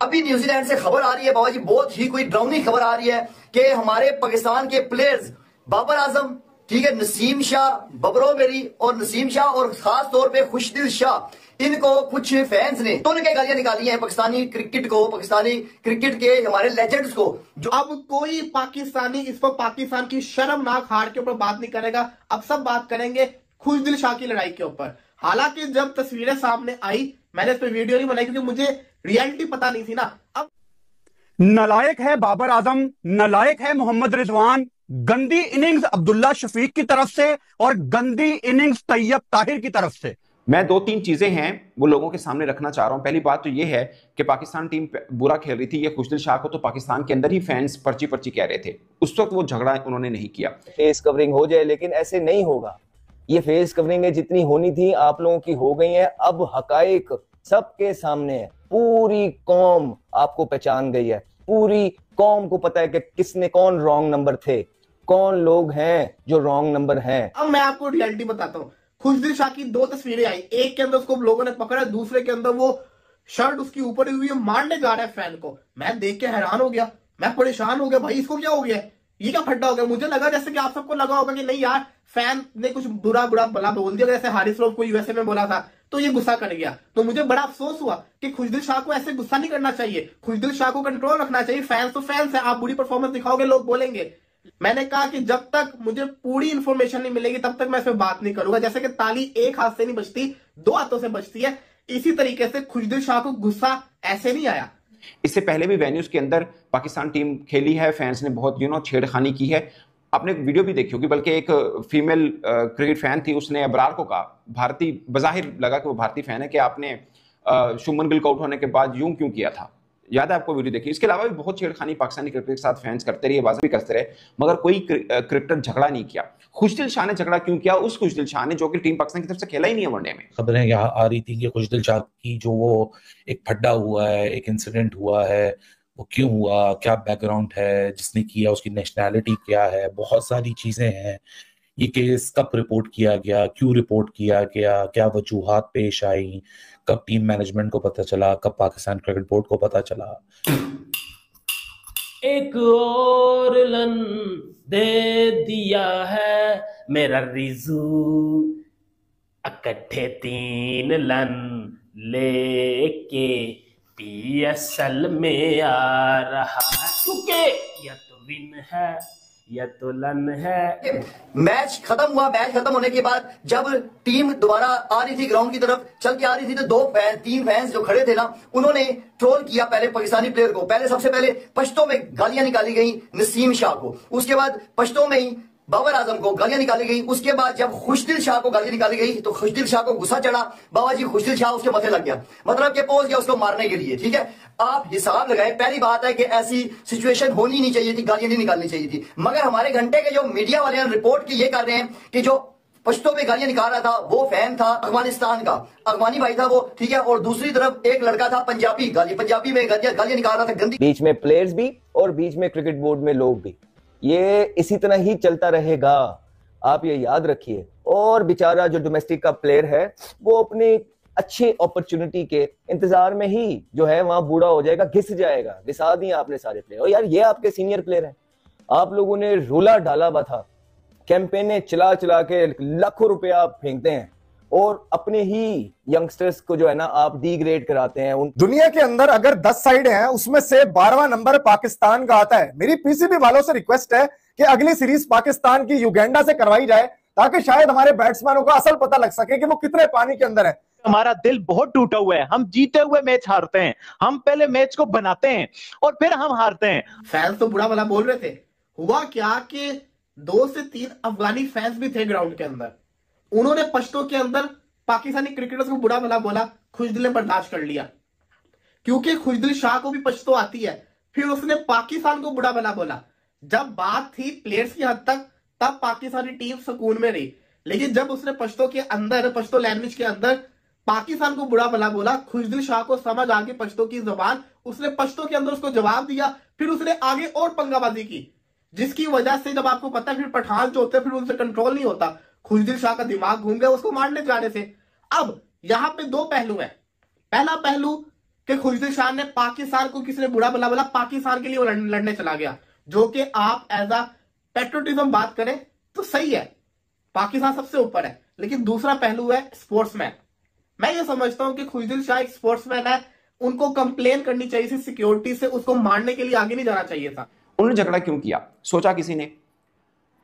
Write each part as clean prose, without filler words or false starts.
अभी न्यूजीलैंड से खबर आ रही है बाबा जी, बहुत ही कोई डरावनी खबर आ रही है कि हमारे पाकिस्तान के प्लेयर्स बाबर आजम, ठीक है, नसीम शाह, बबरो मेरी और नसीम शाह और खास तौर पे खुशदिल शाह, इनको कुछ फैंस ने तो उनके गालियां निकाली हैं पाकिस्तानी क्रिकेट को, पाकिस्तानी क्रिकेट के हमारे लेजेंड्स को। जो अब कोई पाकिस्तानी इस पर पाकिस्तान की शर्मनाक हार के ऊपर बात नहीं करेगा, अब सब बात करेंगे खुशदिल शाह की लड़ाई के ऊपर। हालांकि जब तस्वीरें सामने आई मैंने इस पर वीडियो नहीं बनाई क्योंकि मुझे रियलिटी पता नहीं थी ना। अब नालायक है बाबर आजम, नालायक है मोहम्मद रिजवान, गंदी इनिंग्स अब्दुल्ला शफीक की तरफ से और गंदी इनिंग्स तैयब ताहिर की तरफ से। मैं दो तीन चीजें हैं वो लोगों के सामने रखना चाह रहा हूं। पहली बात तो ये है कि पाकिस्तान टीम बुरा खेल रही थी, ये खुशदिल शाह को तो पाकिस्तान के अंदर ही फैंस पर्ची पर्ची कह रहे थे, उस वक्त वो झगड़ा उन्होंने नहीं किया। फेस कवरिंग हो जाए लेकिन ऐसे नहीं होगा। ये फेस कवरिंग जितनी होनी थी आप लोगों की हो गई है। अब हकाइक सबके सामने है, पूरी कौम आपको पहचान गई है, पूरी कौम को पता है कि किसने कौन रॉन्ग नंबर थे, कौन लोग हैं जो रॉन्ग नंबर हैं। अब मैं आपको रियलिटी बताता हूँ। खुशदिल शाह की दो तस्वीरें आई, एक के अंदर उसको लोगों ने पकड़ा, दूसरे के अंदर वो शर्ट उसकी ऊपर हुई है, मारने जा रहा है फैन को। मैं देख के हैरान हो गया, मैं परेशान हो गया, भाई इसको क्या हो गया, ये क्या फड्डा हो गया। मुझे लगा जैसे कि आप सबको लगा होगा कि नहीं यार फैन ने कुछ बुरा भला बोल दिया, जैसे हारिस रऊफ को यूएसए में बोला था तो ये गुस्सा कर गया। तो मुझे बड़ा अफसोस हुआ कि खुशदिल शाह को ऐसे गुस्सा नहीं करना चाहिए, खुशदिल शाह को कंट्रोल रखना चाहिए। फैंस तो फैंस है, आप बुरी परफॉर्मेंस दिखाओगे लोग बोलेंगे। मैंने कहा कि जब तक मुझे पूरी इंफॉर्मेशन नहीं मिलेगी तब तक मैं इस पर बात नहीं करूंगा। जैसे कि ताली एक हाथ से नहीं बजती, दो हाथों से बजती है, इसी तरीके से खुशदिल शाह को गुस्सा ऐसे नहीं आया। इससे पहले भी वेन्यूज के अंदर पाकिस्तान टीम खेली है, फैंस ने बहुत छेड़खानी की है। आपने वीडियो भी देखी होगी, बल्कि एक फीमेल क्रिकेट फैन थी, उसने अबरार को कहा, भारतीय बजाहिर लगा कि वो भारतीय फैन है, कि आपने शुभमन गिल को आउट होने के बाद यूं क्यों किया था। याद है आपको वीडियो देखी। इसके अलावा भी बहुत छेड़खानी पाकिस्तानी क्रिकेट के साथ फैंस करते रहे, बाजी भी करते रहे, मगर कोई क्रिकेटर झगड़ा नहीं किया। खुशदिल शाह ने झगड़ा क्यों किया? उस खुशदिल शाह ने जो कि टीम पाकिस्तान की तरफ से खेला ही नहीं है वनडे में। खबरें यहाँ आ रही थी कि खुशदिल शाह की जो वो एक फड्डा हुआ है, एक इंसिडेंट हुआ है, वो क्यों हुआ, क्या बैकग्राउंड है, जिसने किया उसकी नेशनैलिटी क्या है, बहुत सारी चीजें हैं। ये केस कब रिपोर्ट किया गया, क्यों रिपोर्ट किया गया, क्या वजूहात पेश आई, कब टीम मैनेजमेंट को पता चला, कब पाकिस्तान क्रिकेट बोर्ड को पता चला। एक और लन दे दिया है मेरा रिजू, इकट्ठे 3 लन लेके PSL में आ रहा है, क्योंकि या तो विन है या तो लन है। मैच खत्म हुआ, मैच खत्म होने के बाद जब टीम दोबारा आ रही थी, ग्राउंड की तरफ चल के आ रही थी, तो 3 फैंस जो खड़े थे ना, उन्होंने ट्रोल किया पहले पाकिस्तानी प्लेयर को। सबसे पहले पश्तो में गालियां निकाली गई नसीम शाह को, उसके बाद पश्तो में ही बाबर आजम को गालियां निकाली गई। उसके बाद जब खुशदिल शाह को गालियां निकाली गई तो खुशदिल शाह को गुस्सा चढ़ा, बाबा जी खुशदिल शाह उसके माथे लग गया, मतलब कि पहुंच गया उसको मारने के लिए। ठीक है, आप हिसाब लगाएं, पहली बात है कि ऐसी सिचुएशन होनी नहीं चाहिए थी, गालियां नहीं निकालनी चाहिए थी। मगर हमारे घंटे के जो मीडिया वाले रिपोर्ट की ये कर रहे हैं कि जो पश्तो में गालियां निकाल रहा था वो फैन था अफगानिस्तान का, अफगानी भाई था वो, ठीक है, और दूसरी तरफ एक लड़का था पंजाबी में गालियां निकाल रहा था गंदी। बीच में प्लेयर्स भी और बीच में क्रिकेट बोर्ड में लोग भी, ये इसी तरह ही चलता रहेगा, आप ये याद रखिए। और बेचारा जो डोमेस्टिक का प्लेयर है वो अपनी अच्छी अपॉर्चुनिटी के इंतजार में ही जो है वहां बूढ़ा हो जाएगा, घिस जाएगा। घिसा दिए आपने सारे प्लेयर। और यार ये आपके सीनियर प्लेयर हैं, आप लोगों ने रोला डाला हुआ था, कैंपेनें चला चला के लाखों रुपए आप फेंकते हैं और अपने ही यंगस्टर्स को जो है ना आप डिग्रेड कराते हैं। दुनिया के अंदर अगर 10 साइड हैं उसमें से 12वां नंबर पाकिस्तान का आता है। मेरी पीसीबी वालों से रिक्वेस्ट है कि अगली सीरीज पाकिस्तान की युगांडा से करवाई जाए ताकि शायद हमारे बैट्समैनों को असल पता लग सके कि वो कितने पानी के अंदर है। हमारा दिल बहुत टूटा हुआ है, हम जीते हुए मैच हारते हैं, हम पहले मैच को बनाते हैं और फिर हम हारते हैं। फैंस तो बुरा भला बोल रहे थे, हुआ क्या कि 2 से 3 अफगानी फैंस भी थे ग्राउंड के अंदर, उन्होंने पश्तो के अंदर पाकिस्तानी क्रिकेटर्स को बुरा भला बोला, खुशदिल ने बर्दाश्त कर लिया क्योंकि खुशदिल शाह को भी पश्तो आती है। फिर उसने पाकिस्तान को बुरा भला बोला। जब बात थी प्लेयर्स की हद तक तब पाकिस्तानी टीम सुकून में रही, लेकिन जब उसने पश्तो के अंदर, पश्तो लैंग्वेज के अंदर पाकिस्तान को बुरा भला बोला, खुशदिल शाह को समझ आ गई पश्तो की जुबान, उसने पश्तो के अंदर उसको जवाब दिया, फिर उसने आगे और पंगाबाजी की, जिसकी वजह से जब आपको पता है फिर पठान जो होते हैं फिर उनसे कंट्रोल नहीं होता, खुशदिल शाह का दिमाग घूम गया उसको मारने जाने से। अब यहां पे 2 पहलू है। पहला पहलू कि खुशदिल शाह ने पाकिस्तान को किसी ने बुरा भला बोला, पाकिस्तान के लिए वो लड़ने चला गया, जो कि आप एज अ पेट्रोटिज्म बात करें तो सही है, पाकिस्तान सबसे ऊपर है। लेकिन दूसरा पहलू है स्पोर्ट्समैन। मैं ये समझता हूं कि खुशदिल शाह एक स्पोर्ट्समैन है, उनको कंप्लेन करनी चाहिए थी सिक्योरिटी से, उसको मारने के लिए आगे नहीं जाना चाहिए था। उन्होंने झगड़ा क्यों किया, सोचा किसी ने?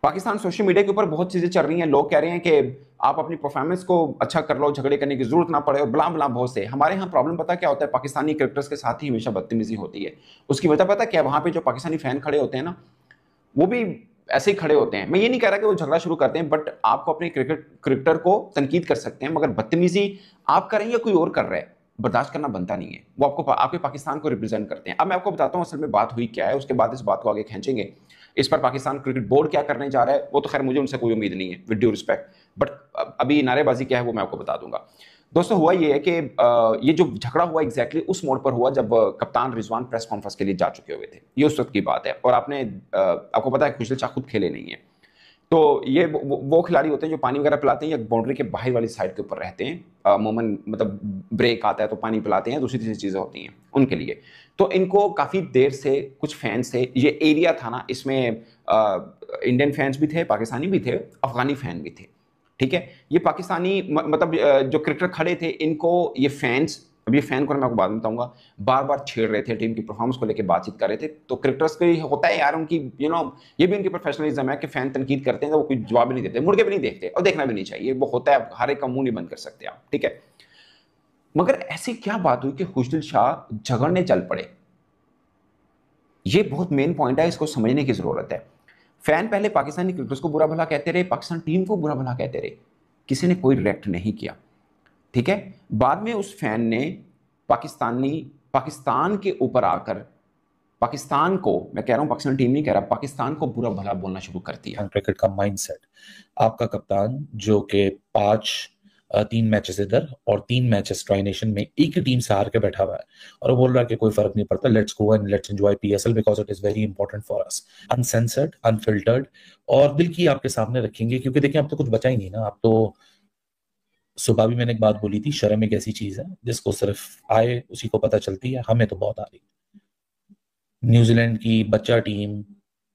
पाकिस्तान सोशल मीडिया के ऊपर बहुत चीजें चल रही हैं, लोग कह रहे हैं कि आप अपनी परफॉर्मेंस को अच्छा कर लो, झगड़े करने की जरूरत ना पड़े, और बला बला बहुत से। हमारे यहाँ प्रॉब्लम पता क्या होता है, पाकिस्तानी क्रिकेटर्स के साथ ही हमेशा बदतमीजी होती है। उसकी वजह पता क्या, वहां पे जो पाकिस्तानी फैन खड़े होते हैं ना, वो भी ऐसे ही खड़े होते हैं। मैं ये नहीं कह रहा कि वो झगड़ा शुरू करते हैं, बट आपको अपने क्रिकेटर को तनकीद कर सकते हैं, मगर बदतमीजी आप कर रहे हैं या कोई और कर रहा है, बर्दाश्त करना बनता नहीं है। वो आपको आपके पाकिस्तान को रिप्रेजेंट करते हैं। अब मैं आपको बताता हूँ असल में बात हुई क्या है, उसके बाद इस बात को आगे खींचेंगे। इस पर पाकिस्तान क्रिकेट बोर्ड क्या करने जा रहा है वो तो खैर मुझे उनसे कोई उम्मीद नहीं है, विद ड्यू रिस्पेक्ट, बट अभी नारेबाजी क्या है वो मैं आपको बता दूंगा। दोस्तों हुआ ये है कि ये जो झगड़ा हुआ एग्जैक्टली उस मोड़ पर हुआ जब कप्तान रिजवान प्रेस कॉन्फ्रेंस के लिए जा चुके हुए थे। ये उस वक्त की बात है, और आपको पता है खुशदिल शाह खुद खेले नहीं है, तो ये वो खिलाड़ी होते हैं जो पानी वगैरह पिलाते हैं या बाउंड्री के बाहर वाली साइड के ऊपर रहते हैं, अमूमन मतलब ब्रेक आता है तो पानी पिलाते हैं, दूसरी तीसरी चीज़ें होती हैं उनके लिए। तो इनको काफ़ी देर से कुछ फैंस थे, ये एरिया था ना, इसमें इंडियन फैंस भी थे, पाकिस्तानी भी थे, अफगानी फैन भी थे, ठीक है। ये पाकिस्तानी मतलब जो क्रिकेटर खड़े थे, इनको ये फैंस, अब ये फैन को मैं आपको बाद में बताऊंगा, बार बार छेड़ रहे थे, टीम की परफॉर्मेंस को लेकर बातचीत कर रहे थे। तो क्रिकेटर्स को होता है यार, उनकी ये भी उनकी प्रोफेशनलिज्म है कि फैन तनकीद करते हैं तो वो कोई जवाब भी नहीं देते, मुड़ के भी नहीं देखते, और देखना भी नहीं चाहिए, वो होता है, हर एक का मुंह नहीं बंद कर सकते आप, ठीक है। मगर ऐसी क्या बात हुई कि खुशदिल शाह झगड़ने चल पड़े? ये बहुत मेन पॉइंट है, इसको समझने की जरूरत है। फैन पहले पाकिस्तानी क्रिकेटर्स को बुरा भला कहते रहे, पाकिस्तान टीम को बुरा भला कहते रहे, किसी ने कोई रिएक्ट नहीं किया, ठीक है। बाद में उस फैन ने पाकिस्तान के ऊपर आकर पाकिस्तान को, मैं कह रहा हूं पाकिस्तान टीम नहीं कह रहा, पाकिस्तान को बुरा भला बोलना शुरू कर दिया। क्रिकेट का माइंडसेट, आपका कप्तान जो कि 3 मैचेस इधर और 3 मैचेस ट्राइनेशन में एक ही टीम से हार के बैठा हुआ है, और वो बोल रहा है कि कोई फर्क नहीं पड़ता, let's go and let's enjoy PSL because it is very important for us. Uncensored, unfiltered, और दिल की आपके सामने रखेंगे, क्योंकि देखिए अब तो कुछ बचा ही नहीं ना। आप तो सुबह भी मैंने एक बात बोली थी, शर्म एक ऐसी चीज है जिसको सिर्फ आए उसी को पता चलती है, हमें तो बहुत आ रही। न्यूजीलैंड की बच्चा टीम,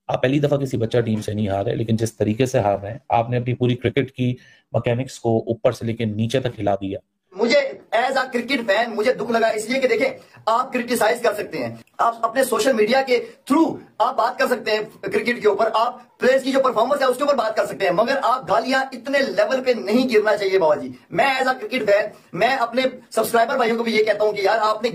आप पहली दफा किसी बच्चा टीम से नहीं हार रहे, लेकिन जिस तरीके से हार रहे हैं, आपने अपनी पूरी क्रिकेट की मैकेनिक्स को ऊपर से लेकर नीचे तक हिला दिया। मुझे एज अ क्रिकेट फैन मुझे दुख लगा इसलिए कि देखें, आप क्रिटिसाइज कर सकते हैं, आप अपने सोशल मीडिया के थ्रू आप बात कर सकते हैं क्रिकेट के ऊपर, आप प्लेयर्स की जो परफॉर्मेंस है उसके ऊपर बात कर सकते हैं, मगर आप गालियां इतने लेवल पे नहीं गिरना चाहिए बाबा जी। मैं एज अ क्रिकेट फैन मैं अपने सब्सक्राइबर भाइयों को भी ये कहता हूं कि यार आपने